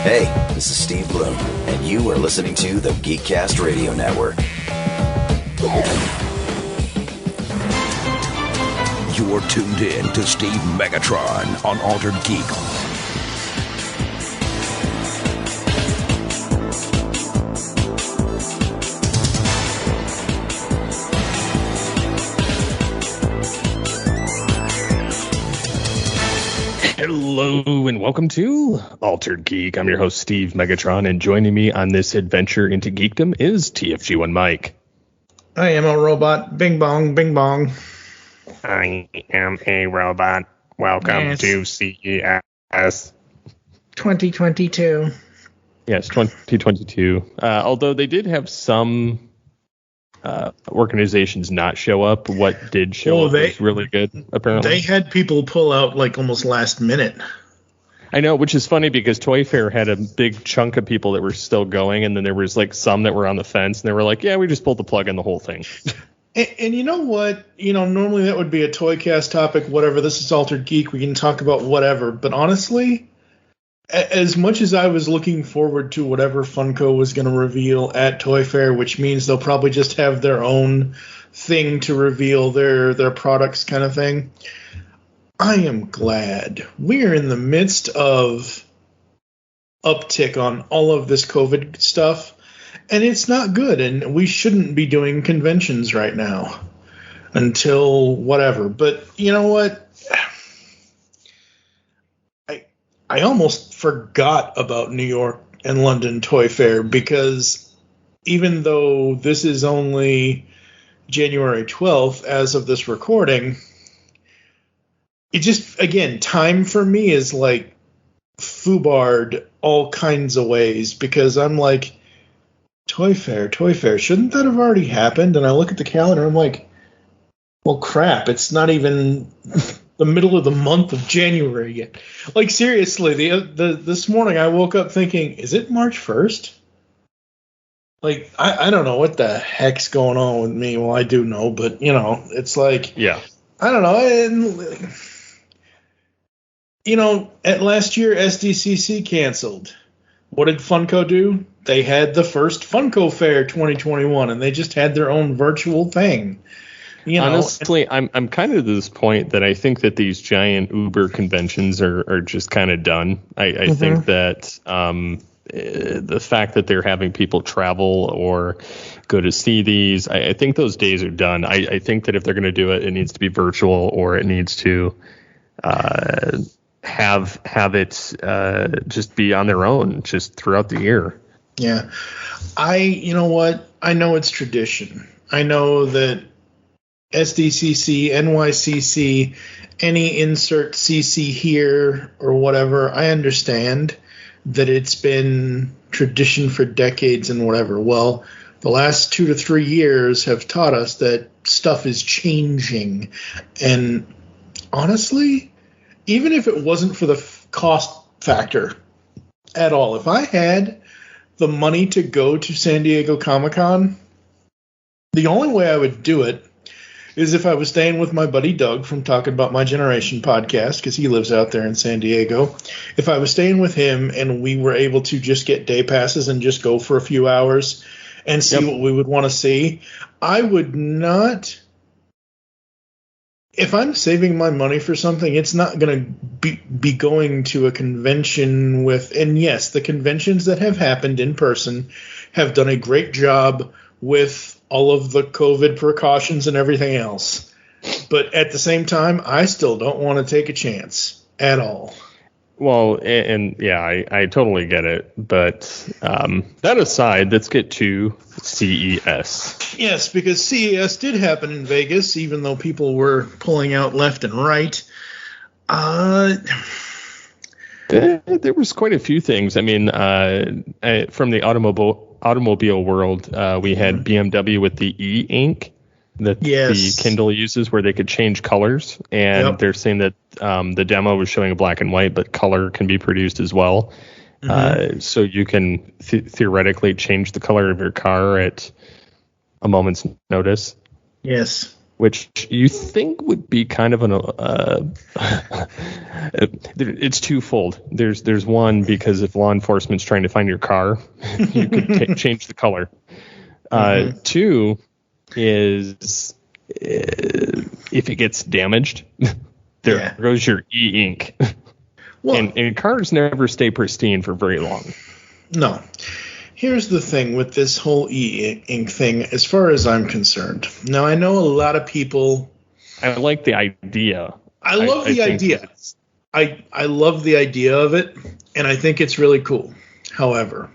Hey, this is Steve Bloom, and you are listening to the Geekcast Radio Network. You're tuned in to Steve Megatron on Altered Geek. Hello and welcome to Altered Geek. I'm your host, Steve Megatron, and joining me on this adventure into geekdom is TFG1 Mike. I am a robot. Bing bong, bing bong. I am a robot. Welcome to CES 2022. Yes, 2022. Although they did have some organizations not show up. What did show up was really good, apparently. They had people pull out like almost last minute. I know, which is funny because Toy Fair had a big chunk of people that were still going, and then there was like some that were on the fence, and they were like, yeah, we just pulled the plug on the whole thing. And you know what? You know, normally that would be a Toycast topic, whatever. This is Altered Geek. We can talk about whatever. But honestly, as much as I was looking forward to whatever Funko was going to reveal at Toy Fair, which means they'll probably just have their own thing to reveal their products kind of thing, I am glad we are in the midst of uptick on all of this COVID stuff, and it's not good, and we shouldn't be doing conventions right now until whatever. But you know what? I almost forgot about New York and London Toy Fair, because even though this is only January 12th as of this recording, it just, again, time for me is like foobarred all kinds of ways, because I'm like, Toy Fair, shouldn't that have already happened? And I look at the calendar, I'm like, well, crap, it's not even the middle of the month of January yet. Like, seriously, this morning I woke up thinking, is it March 1st? Like, I don't know what the heck's going on with me. Well, I do know, but, you know, it's like, yeah, I don't know. And, you know, at last year, SDCC canceled. What did Funko do? They had the first Funko Fair 2021, and they just had their own virtual thing. You know, honestly, I'm kind of to this point that I think that these giant Uber conventions are just kind of done. I think that the fact that they're having people travel or go to see these, I think those days are done. I think that if they're going to do it, it needs to be virtual, or it needs to have it just be on their own just throughout the year. Yeah. You know what? I know it's tradition. I know that SDCC, NYCC, any insert CC here or whatever, I understand that it's been tradition for decades and whatever. Well, the last 2 to 3 years have taught us that stuff is changing. And honestly, even if it wasn't for the cost factor at all, if I had the money to go to San Diego Comic-Con, the only way I would do it is if I was staying with my buddy Doug from Talking About My Generation podcast, because he lives out there in San Diego. If I was staying with him and we were able to just get day passes and just go for a few hours and see what we would want to see, I would not. If I'm saving my money for something, it's not going to be going to a convention with. And yes, the conventions that have happened in person have done a great job with all of the COVID precautions and everything else. But at the same time, I still don't want to take a chance at all. Well, and yeah, I totally get it. But that aside, let's get to CES. Yes, because CES did happen in Vegas, even though people were pulling out left and right. There was quite a few things. I mean, from the automobile world, we had BMW with the e-ink that the Kindle uses, where they could change colors. And they're saying that the demo was showing a black and white, but color can be produced as well. So you can theoretically change the color of your car at a moment's notice. Yes. which you think would be kind of it's twofold. There's one, because if law enforcement's trying to find your car, you could change the color. Two is if it gets damaged, there goes your e-ink. Well, and cars never stay pristine for very long. No. Here's the thing with this whole e-ink thing, as far as I'm concerned. Now, I know a lot of people... I like the idea. I love the idea. I love the idea of it, and I think it's really cool. However,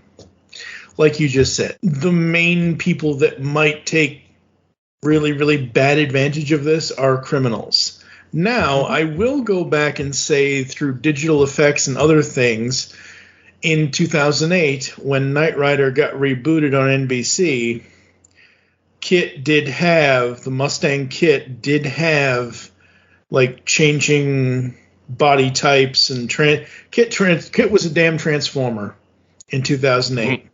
like you just said, the main people that might take really, really bad advantage of this are criminals. Now, I will go back and say, through digital effects and other things, in 2008, when Knight Rider got rebooted on NBC, the Mustang Kit did have, like, changing body types, and Kit was a damn transformer in 2008.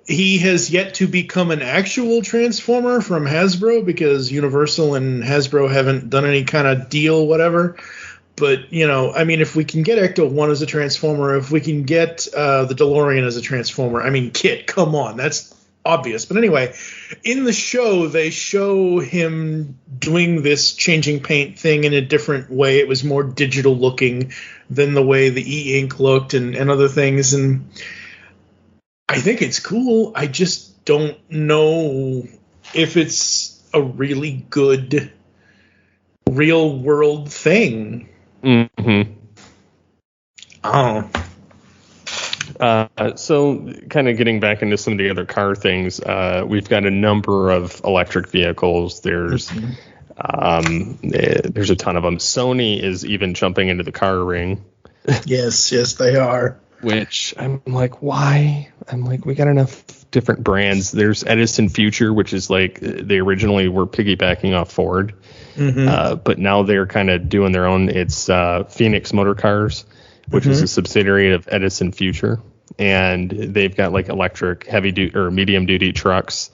He has yet to become an actual transformer from Hasbro, because Universal and Hasbro haven't done any kind of deal, whatever. But, if we can get Ecto-1 as a transformer, if we can get the DeLorean as a transformer, Kit, come on, that's obvious. But anyway, in the show, they show him doing this changing paint thing in a different way. It was more digital looking than the way the e-ink looked and other things. And I think it's cool. I just don't know if it's a really good real world thing. Mm-hmm. Oh. So kind of getting back into some of the other car things, we've got a number of electric vehicles. There's a ton of them. Sony is even jumping into the car ring. Yes, they are. Which I'm like, why? I'm like, we got enough different brands. There's Edison Future, which is like they originally were piggybacking off Ford. But now they're kind of doing their own. It's Phoenix Motor Cars, which is a subsidiary of Edison Future, and they've got like electric heavy duty or medium duty trucks.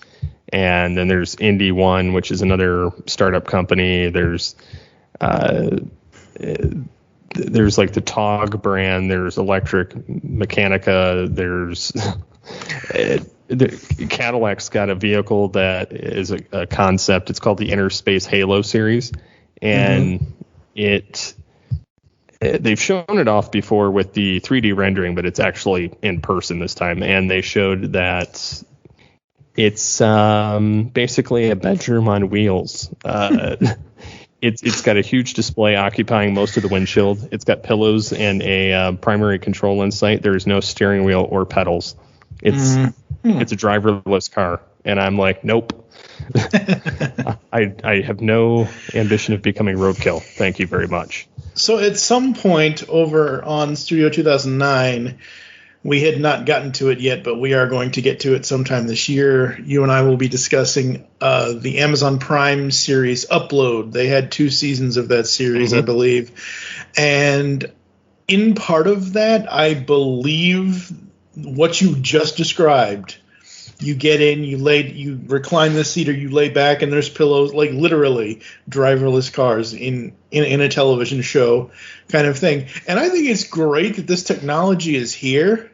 And then there's Indy One, which is another startup company. There's like the TOG brand. There's Electric Mechanica. There's Cadillac's got a vehicle that is a concept. It's called the Interspace Halo series, and they've shown it off before with the 3D rendering, but it's actually in person this time. And they showed that it's basically a bedroom on wheels. It's got a huge display occupying most of the windshield. It's got pillows and a primary control insight. There's no steering wheel or pedals. It's a driverless car, and I'm like, nope. I have no ambition of becoming roadkill. Thank you very much. So at some point over on Studio 2009, we had not gotten to it yet, but we are going to get to it sometime this year. You and I will be discussing the Amazon Prime series Upload. They had 2 seasons of that series, I believe. And in part of that, I believe what you just described. You get in, you recline the seat, or you lay back, and there's pillows, like literally driverless cars in a television show kind of thing. And I think it's great that this technology is here.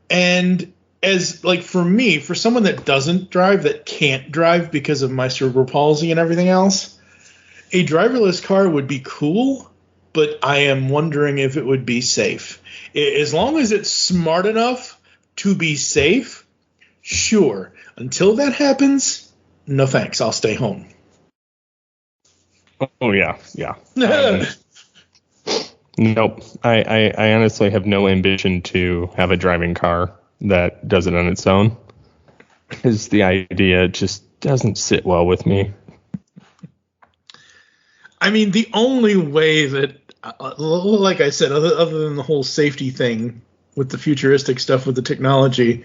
And as like for me, for someone that doesn't drive, that can't drive because of my cerebral palsy and everything else, a driverless car would be cool, but I am wondering if it would be safe. As long as it's smart enough to be safe, sure. Until that happens, no thanks. I'll stay home. Oh, yeah. Nope. I honestly have no ambition to have a driving car that does it on its own, because the idea just doesn't sit well with me. I mean, the only way that, like I said, other than the whole safety thing with the futuristic stuff with the technology,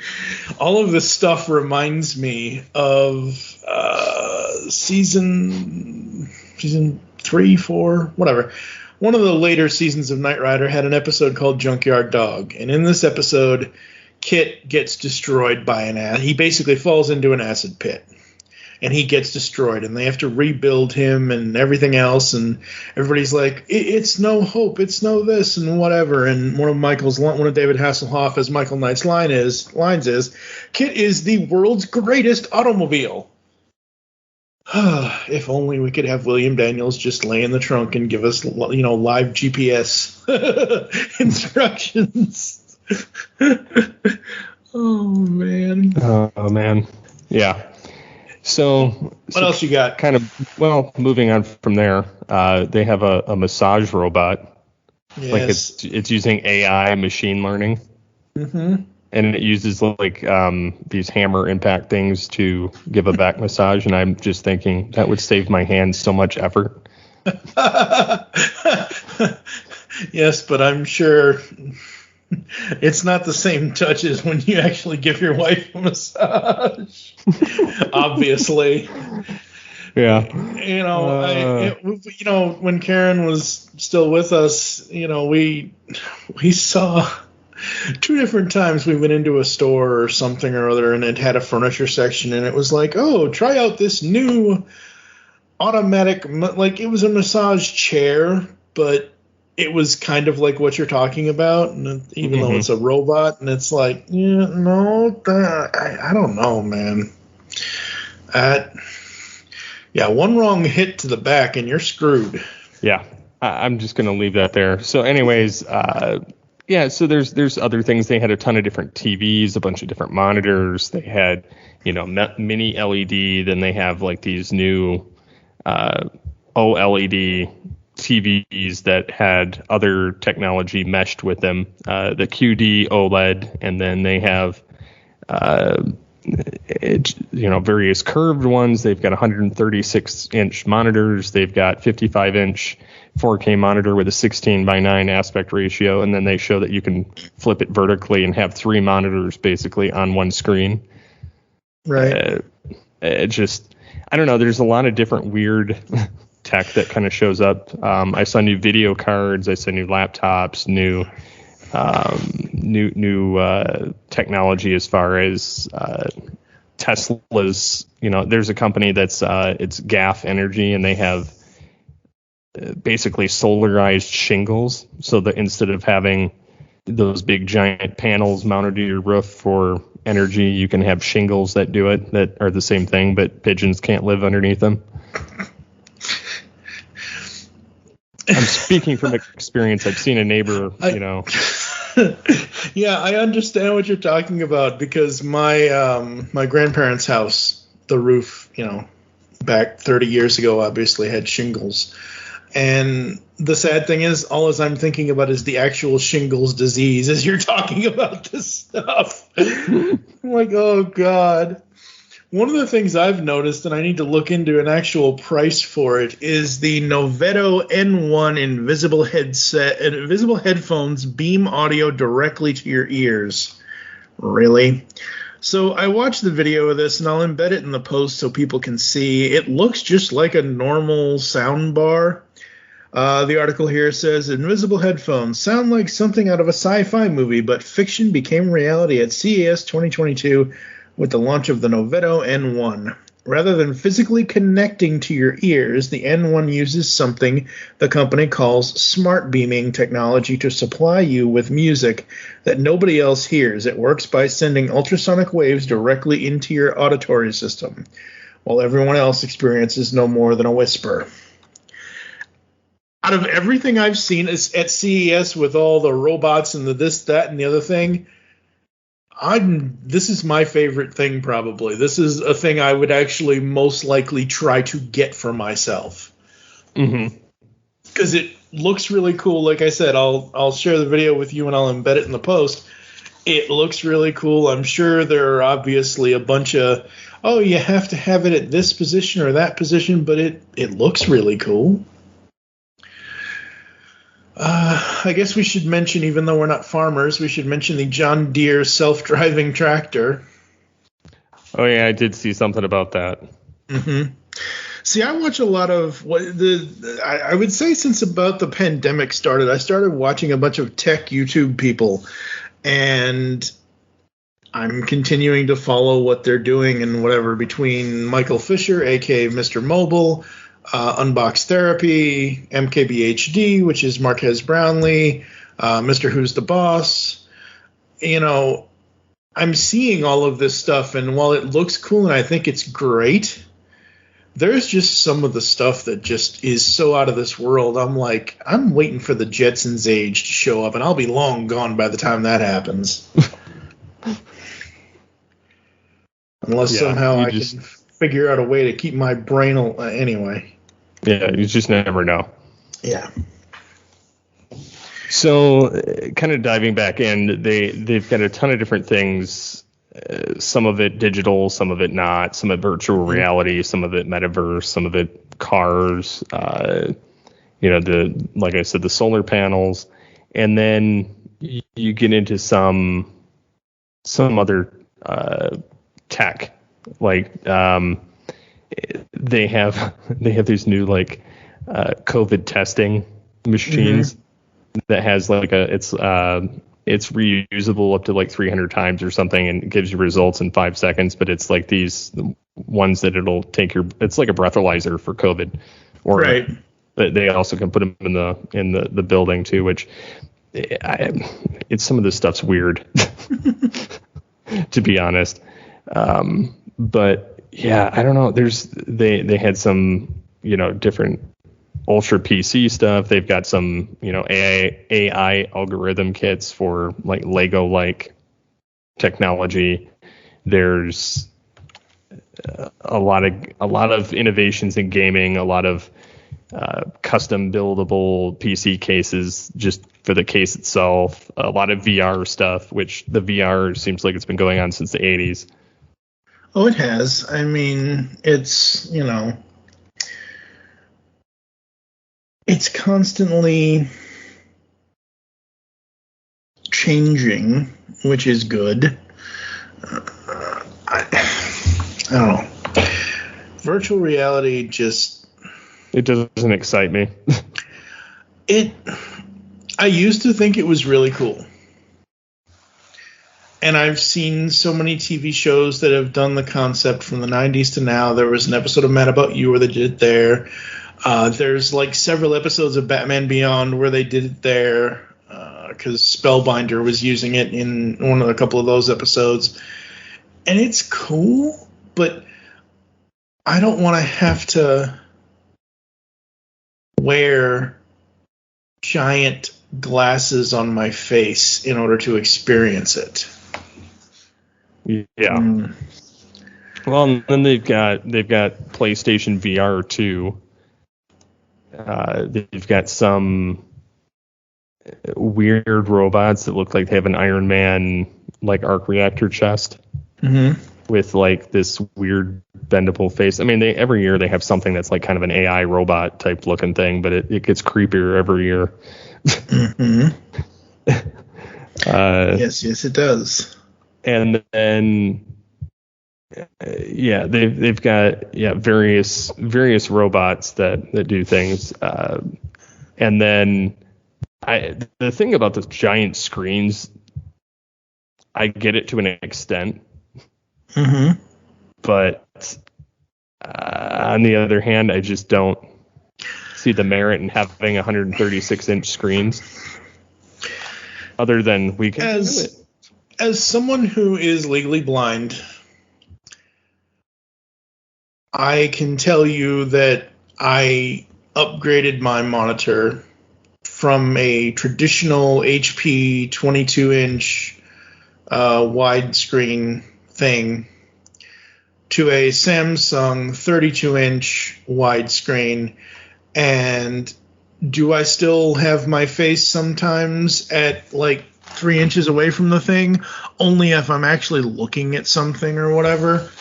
all of this stuff reminds me of season 3, 4, whatever. One of the later seasons of Knight Rider had an episode called Junkyard Dog. And in this episode, Kit gets destroyed by he basically falls into an acid pit. and he gets destroyed, and they have to rebuild him and everything else, and everybody's like, it's no hope, it's no this and whatever. And one of David Hasselhoff as Michael Knight's lines is, KITT is the world's greatest automobile. If only we could have William Daniels just lay in the trunk and give us, live GPS instructions. Oh man. Yeah. So what else you got? Kind of, moving on from there, they have a massage robot. Yes. Like it's using AI machine learning. Mm-hmm. And it uses these hammer impact things to give a back massage. And I'm just thinking that would save my hands so much effort. Yes, but I'm sure it's not the same touch as when you actually give your wife a massage. Obviously. Yeah. When Karen was still with us, we saw 2 different times we went into a store or something or other, and it had a furniture section, and it was like, oh, try out this new automatic, it was a massage chair, but it was kind of like what you're talking about, and even though it's a robot, and it's like, I don't know, man. One wrong hit to the back and you're screwed. Yeah, I'm just going to leave that there. So anyways, so there's other things. They had a ton of different TVs, a bunch of different monitors. They had, mini LED. Then they have these new OLED TVs that had other technology meshed with them. The QD OLED, and then they have various curved ones. They've got 136-inch monitors. They've got 55-inch 4K monitor with a 16:9 aspect ratio, and then they show that you can flip it vertically and have 3 monitors basically on one screen. Right. I don't know. There's a lot of different weird tech that kind of shows up. I saw new video cards. I saw new laptops, new technology as far as Tesla's. There's a company that's it's GAF Energy, and they have basically solarized shingles, so that instead of having those big giant panels mounted to your roof for energy, you can have shingles that do it, that are the same thing, but pigeons can't live underneath them. I'm speaking from experience. I've seen a neighbor, Yeah, I understand what you're talking about, because my grandparents' house, the roof, back 30 years ago, obviously had shingles. And the sad thing is, all as I'm thinking about is the actual shingles disease as you're talking about this stuff. I'm like, oh, God. One of the things I've noticed, and I need to look into an actual price for it, is the Noveto N1 invisible headphones beam audio directly to your ears. Really? So I watched the video of this, and I'll embed it in the post so people can see. It looks just like a normal sound bar. The article here says, invisible headphones sound like something out of a sci-fi movie, but fiction became reality at CES 2022 with the launch of the Noveto N1. Rather than physically connecting to your ears, the N1 uses something the company calls smart beaming technology to supply you with music that nobody else hears. It works by sending ultrasonic waves directly into your auditory system, while everyone else experiences no more than a whisper. Out of everything I've seen at CES with all the robots and the this, that, and the other thing, this is my favorite thing, probably. This is a thing I would actually most likely try to get for myself. Mm-hmm. Because it looks really cool. Like I said, I'll share the video with you and I'll embed it in the post. It looks really cool. I'm sure there are obviously a bunch of, you have to have it at this position or that position, but it looks really cool. I guess we should mention, even though we're not farmers, we should mention the John Deere self-driving tractor. Oh, yeah, I did see something about that. Mm-hmm. See, I watch a lot of I would say since about the pandemic started, I started watching a bunch of tech YouTube people, and I'm continuing to follow what they're doing and whatever between Michael Fisher, aka Mr. Mobile, Unbox Therapy, MKBHD, which is Marquez Brownlee, Mr. Who's the Boss. I'm seeing all of this stuff, and while it looks cool and I think it's great, there's just some of the stuff that just is so out of this world. I'm like, I'm waiting for the Jetsons age to show up, and I'll be long gone by the time that happens. Unless somehow I can figure out a way to keep my brain anyway. Yeah, you just never know. Yeah. So, kind of diving back in, they've got a ton of different things. Some of it digital, some of it not. Some of it virtual reality, some of it metaverse, some of it cars. Like I said, the solar panels, and then you get into some other tech, like they have these new COVID testing machines that has it's reusable up to 300 times or something, and it gives you results in 5 seconds. But it's like these ones that it'll take it's like a breathalyzer for COVID, right? But they also can put them in the building too, which it's some of this stuff's weird, to be honest. But yeah, I don't know. They had some different Ultra PC stuff. They've got some AI algorithm kits for Lego technology. There's a lot of innovations in gaming. A lot of custom buildable PC cases just for the case itself. A lot of VR stuff, which the VR seems like it's been going on since the 80s. Oh, it has. I mean, it's it's constantly changing, which is good. I don't know. Virtual reality it doesn't excite me. I used to think it was really cool. And I've seen so many TV shows that have done the concept from the 90s to now. There was an episode of Mad About You where they did it there. There's several episodes of Batman Beyond where they did it there because Spellbinder was using it in one of a couple of those episodes. And it's cool, but I don't want to have to wear giant glasses on my face in order to experience it. Yeah. Well, and then they've got PlayStation VR 2. They've got some weird robots that look like they have an Iron Man arc reactor chest with this weird bendable face. I mean, every year they have something that's kind of an AI robot type looking thing, but it gets creepier every year. Yes, it does. And then they've got various robots that do things, and then the thing about the giant screens, I get it to an extent, but on the other hand, I just don't see the merit in having 136-inch screens. Other than we can do it. As someone who is legally blind, I can tell you that I upgraded my monitor from a traditional HP 22-inch widescreen thing to a Samsung 32-inch widescreen. And do I still have my face sometimes at 3 inches away from the thing? Only if I'm actually looking at something or whatever.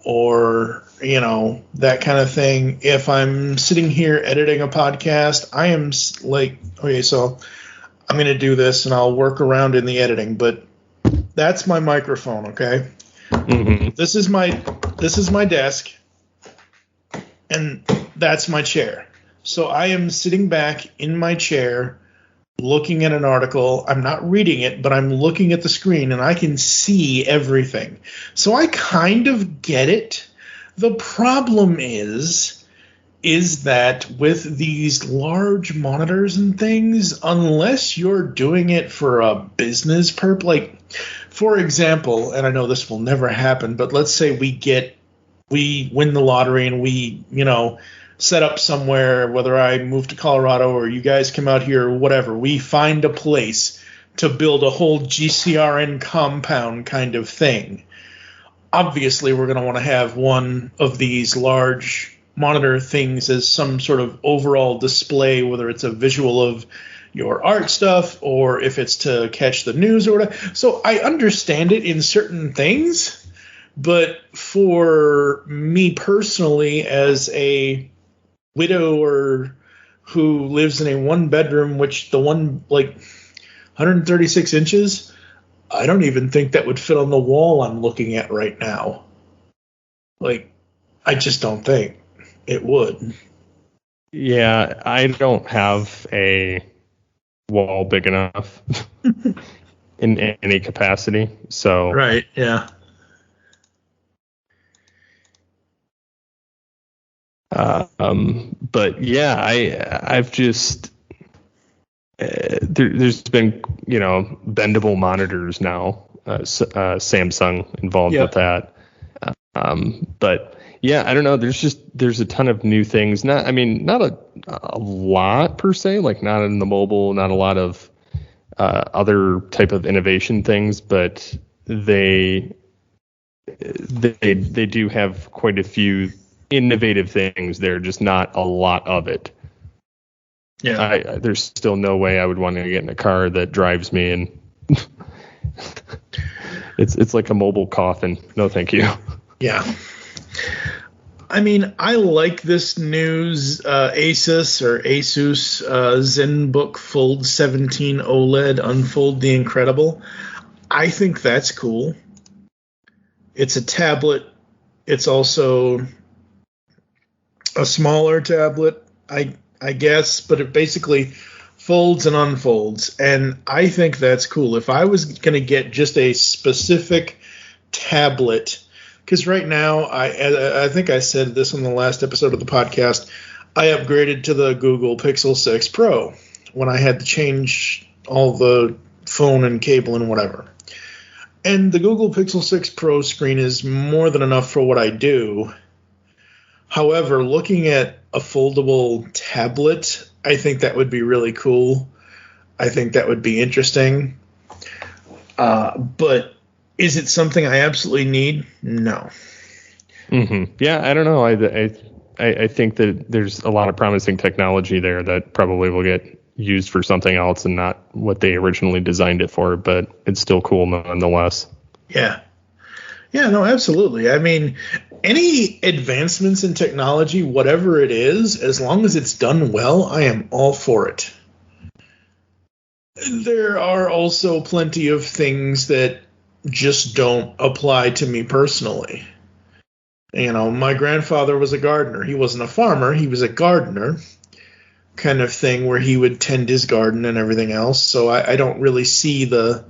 Or, that kind of thing. If I'm sitting here editing a podcast, I am okay, so I'm going to do this and I'll work around in the editing, but that's my microphone, okay? This is my desk, and that's my chair. So I am sitting back in my chair looking at an article. I'm not reading it, but I'm looking at the screen and I can see everything. So I kind of get it. The problem is that with these large monitors and things, unless you're doing it for a business purpose, like, for example, and I know this will never happen, but let's say we win the lottery and we, set up somewhere, whether I move to Colorado or you guys come out here or whatever, we find a place to build a whole GCRN compound kind of thing. Obviously, we're going to want to have one of these large monitor things as some sort of overall display, whether it's a visual of your art stuff or if it's to catch the news or whatever. So I understand it in certain things, but for me personally, as a widower who lives in a one bedroom, which the one, like, 136 inches, I don't even think that would fit on the wall I'm looking at right now. Like, I just don't think it would. Yeah, I don't have a wall big enough in any capacity. So right, yeah. But yeah, I've just there's been bendable monitors now. Samsung involved with that. But yeah, I don't know. There's a ton of new things. Not a lot per se. Like not in the mobile, not a lot of other type of innovation things, but they do have quite a few innovative things. They're just not a lot of it. Yeah, there's still no way I would want to get in a car that drives me, and it's like a mobile coffin. No, thank you. Yeah. I mean, I like this news. Asus ZenBook Fold 17 OLED Unfold the Incredible. I think that's cool. It's a tablet. It's also a smaller tablet, I guess, but it basically folds and unfolds, and I think that's cool. If I was going to get just a specific tablet, because right now, I think I said this on the last episode of the podcast, I upgraded to the Google Pixel 6 Pro when I had to change all the phone and cable and whatever. And the Google Pixel 6 Pro screen is more than enough for what I do. However, looking at a foldable tablet, I think that would be really cool. I think that would be interesting. But is it something I absolutely need? No. Mm-hmm. Yeah, I don't know. I think that there's a lot of promising technology there that probably will get used for something else and not what they originally designed it for, but it's still cool nonetheless. Yeah. Yeah, no, absolutely. I mean, any advancements in technology, whatever it is, as long as it's done well, I am all for it. There are also plenty of things that just don't apply to me personally. My grandfather was a gardener. He wasn't a farmer. He was a gardener kind of thing where he would tend his garden and everything else. So I don't really see the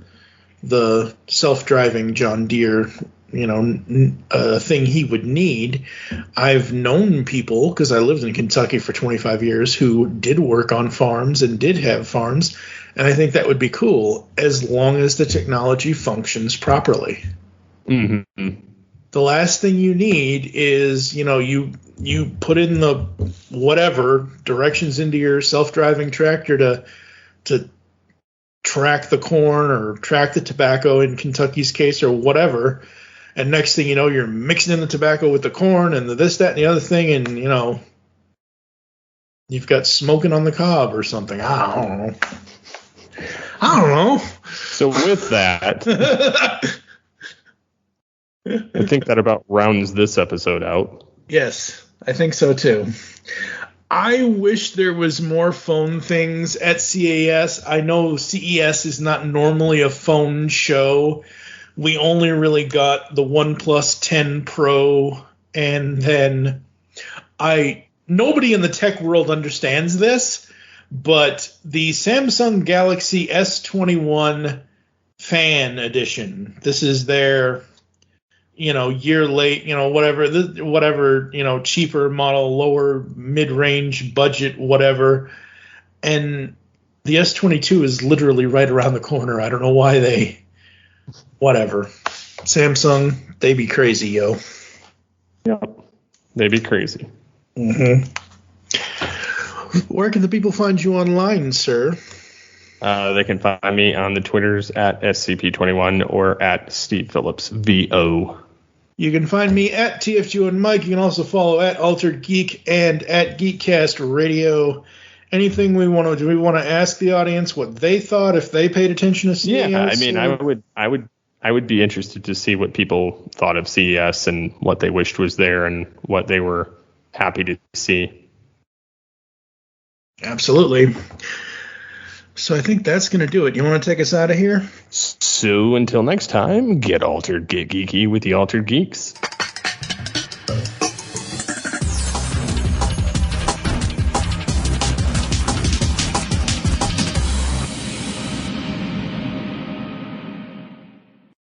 self-driving John Deere thing he would need. I've known people, because I lived in Kentucky for 25 years, who did work on farms and did have farms, and I think that would be cool as long as the technology functions properly. Mm-hmm. The last thing you need is, you put in the whatever directions into your self-driving tractor to track the corn or track the tobacco in Kentucky's case or whatever. And next thing you know, you're mixing in the tobacco with the corn and the this, that, and the other thing, and, you've got smoking on the cob or something. I don't know. So with that, I think that about rounds this episode out. Yes, I think so too. I wish there was more phone things at CES. I know CES is not normally a phone show. We only really got the OnePlus 10 Pro, and then nobody in the tech world understands this, but the Samsung Galaxy S21 Fan Edition. This is their, year late, whatever, cheaper model, lower mid-range budget, whatever. And the S22 is literally right around the corner. I don't know why whatever. Samsung, they be crazy, yo. Yep. They be crazy. Mm-hmm. Where can the people find you online, sir? They can find me on the Twitters at SCP21 or at Steve Phillips VO. You can find me at TFG and Mike. You can also follow at Altered Geek and at Geekcast Radio. Anything we want to do? We want to ask the audience what they thought if they paid attention to CES. Yeah, I mean, I would be interested to see what people thought of CES and what they wished was there and what they were happy to see. Absolutely. So I think that's going to do it. You want to take us out of here? So until next time, get altered, get geeky with the Altered Geeks.